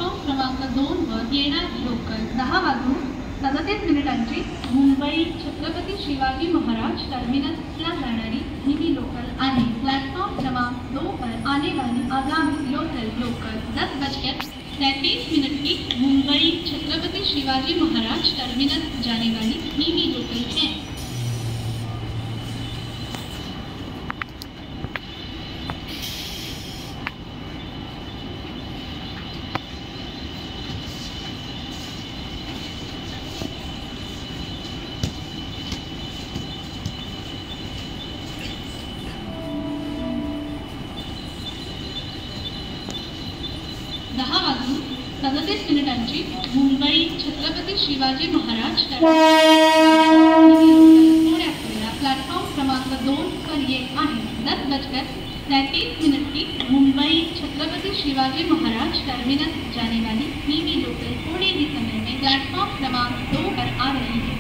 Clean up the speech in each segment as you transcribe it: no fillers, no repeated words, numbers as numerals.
Platform क्रमांक 2 वर येणारी लोकल 10:37 मुंबई छत्रपति शिवाजी महाराज टर्मिनसला जाणारी हिंदी लोकल आणि प्लॅटफॉर्म क्रमांक 2 पर आने वाली आगामी लोकल 10:33 की मुंबई छत्रपति शिवाजी महाराज टर्मिनस जाने वाली हिंदी लोकल है। मुंबई छत्रपति शिवाजी महाराज प्लॅटफॉर्म क्रमांक 2 पर ये आहे। 10:33 की मुंबई छत्रपति शिवाजी महाराज टर्मिनस जाने वाली हिंदी लोकल थोड़े ही समय में प्लेटफॉर्म क्रमांक 2 पर आ रही है।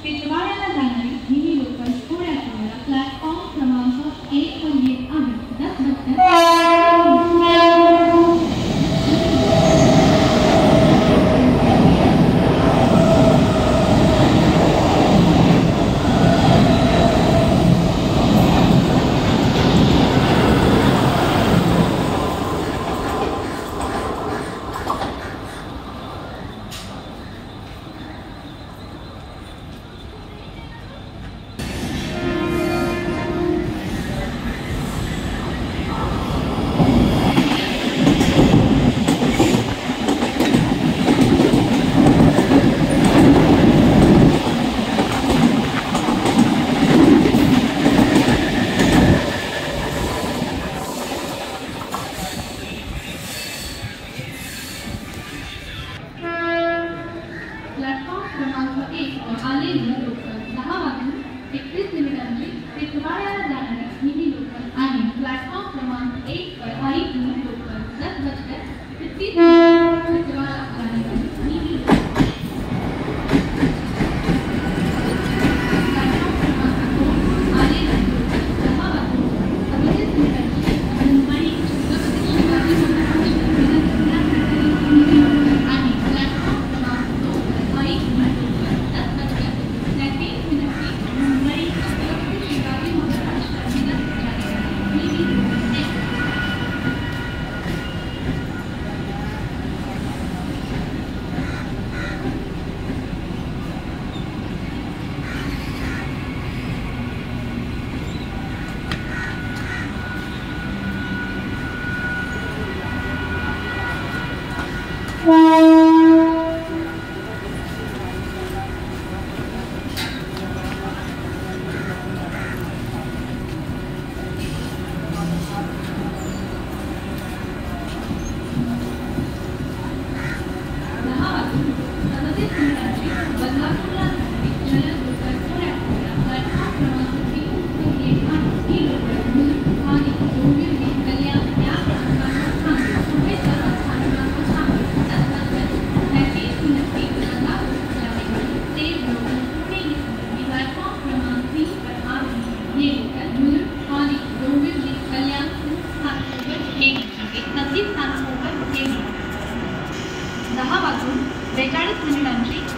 टिटवाळ्याला जाणारी हिंदी लोकल थोड्या वेळात प्लॅटफॉर्म क्रमांक 1 वर येत आहे। टिटवाळ्याला जाणारी हिंदी लोकल आणि प्लॅटफॉर्म क्रमांक 1 पर आई हिंदी लोकल 10:33 टिटवाळा जाने वाली हिंदी लोकल प्लॅटफॉर्म क्रमांक 2 आने वाली मुंबई छत्रपति शिवाजी महाराज टर्मिनसला जाणारी हिंदी लोकल आणि प्लॅटफॉर्म क्रमांक 2 पर आई हिंदी लोकल 10:33 मुंबई छत्रपति शिवाजी महाराज टर्मिनस जाने वाली हिंदी लोकल है।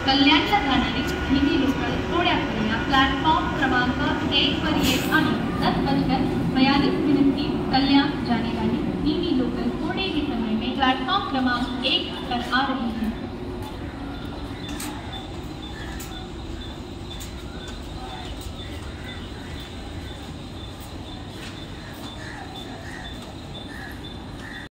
कल्याणला जाणारी हिंदी लोकल थोड्या वेळात प्लॅटफॉर्म क्रमांक 1 पर येत आहे। 10:42 की कल्याण जाने वाली हिंदी लोकल थोड़े ही समय में प्लेटफॉर्म क्रमांक 1 पर आ रही है।